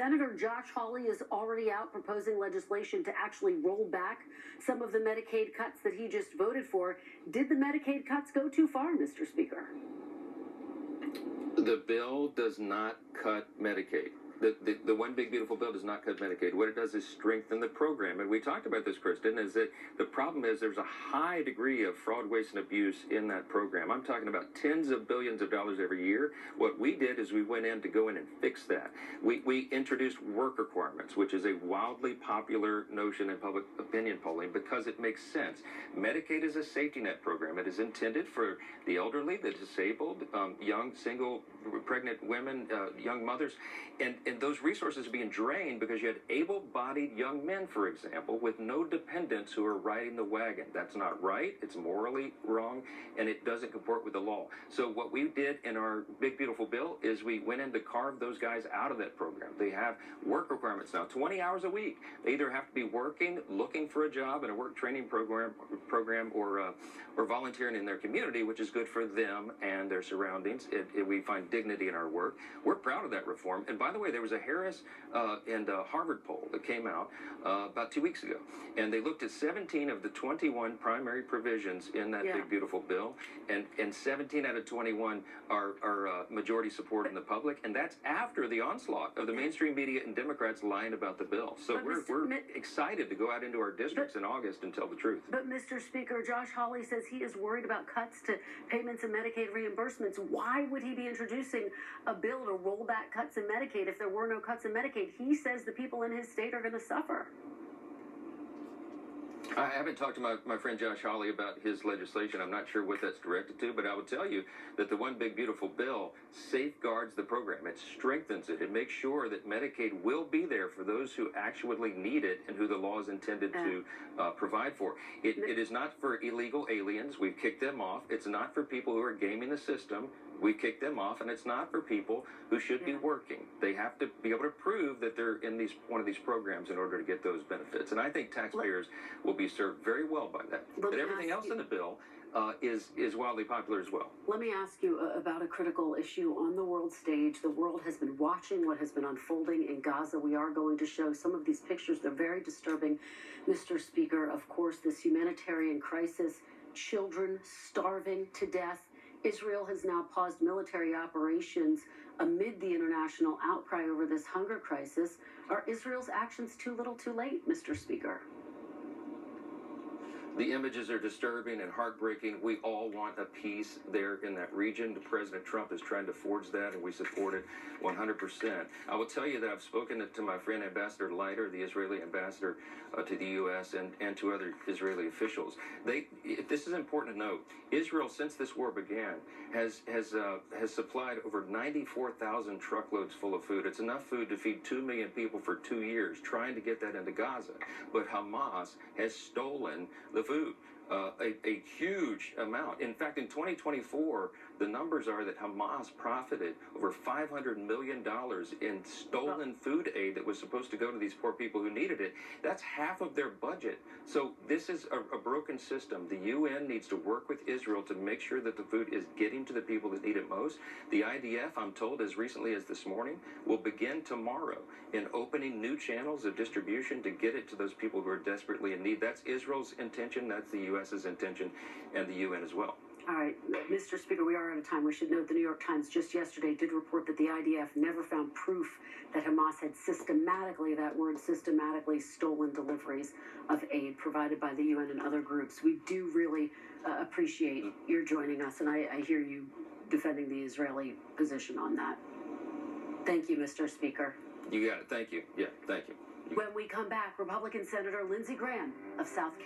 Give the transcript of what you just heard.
Senator Josh Hawley is already out proposing legislation to actually roll back some of the Medicaid cuts that he just voted for. Did the Medicaid cuts go too far, Mr. Speaker? The bill does not cut Medicaid. The one big beautiful bill does not cut Medicaid. What it does is strengthen the program. And we talked about this, Kristen, is that the problem is there's a high degree of fraud, waste, and abuse in that program. I'm talking about tens of billions of dollars every year. What we did is we went in to go in and fix that. We introduced work requirements, which is a wildly popular notion in public opinion polling because it makes sense. Medicaid is a safety net program. It is intended for the elderly, the disabled, young, single, pregnant women, young mothers, and those resources are being drained because you had able-bodied young men, for example, with no dependents who are riding the wagon. That's not right. It's morally wrong, and it doesn't comport with the law. So what we did in our big, beautiful bill is we went in to carve those guys out of that program. They have work requirements now, 20 hours a week. They either have to be working, looking for a job in a work training program or volunteering in their community, which is good for them and their surroundings. We find dignity in our work. We're proud of that reform. And by the way, there was a Harris and Harvard poll that came out about 2 weeks ago, and they looked at 17 of the 21 primary provisions in that big beautiful bill, and 17 out of 21 are majority support in the public, and that's after the onslaught of the mainstream media and Democrats lying about the bill. So we're excited to go out into our districts in August and tell the truth. But Mr. Speaker, Josh Hawley says he is worried about cuts to payments and Medicaid reimbursements. Why would he be introducing a bill to roll back cuts in Medicaid if there were no cuts in Medicaid? He says the people in his state are going to suffer. I haven't talked to my friend Josh Hawley about his legislation. I'm not sure what that's directed to, but I will tell you that the one big beautiful bill safeguards the program. It strengthens it. It makes sure that Medicaid will be there for those who actually need it and who the law is intended to provide for. It is not for illegal aliens. We've kicked them off. It's not for people who are gaming the system. We kicked them off, and it's not for people who should be working. They have to be able to prove that they're in one of these programs in order to get those benefits. And I think taxpayers will be served very well by that. But everything else in the bill is wildly popular as well. Let me ask you about a critical issue on the world stage. The world has been watching what has been unfolding in Gaza. We are going to show some of these pictures. They're very disturbing, Mr. Speaker. Of course, this humanitarian crisis, children starving to death. Israel has now paused military operations amid the international outcry over this hunger crisis. Are Israel's actions too little too late, Mr. Speaker? The images are disturbing and heartbreaking. We all want a peace there in that region. President Trump is trying to forge that, and we support it 100%. I will tell you that I've spoken to my friend Ambassador Leiter, the Israeli ambassador to the U.S., and to other Israeli officials. This is important to note. Israel, since this war began, has supplied over 94,000 truckloads full of food. It's enough food to feed 2 million people for 2 years, trying to get that into Gaza. But Hamas has stolen the food. A huge amount. In fact, in 2024, the numbers are that Hamas profited over $500 million in stolen food aid that was supposed to go to these poor people who needed it. That's half of their budget. So this is a broken system. The UN needs to work with Israel to make sure that the food is getting to the people that need it most. The IDF, I'm told as recently as this morning, will begin tomorrow in opening new channels of distribution to get it to those people who are desperately in need. That's Israel's intention. That's the U.S.'s intention, and the UN as well. All right, Mr. Speaker, we are out of time. We should note the New York Times just yesterday did report that the IDF never found proof that Hamas had systematically, that word systematically, stolen deliveries of aid provided by the UN and other groups. We do really appreciate your joining us, and I hear you defending the Israeli position on that. Thank you, Mr. Speaker. You got it. Thank you. Yeah, thank you. When we come back, Republican Senator Lindsey Graham of South Carolina.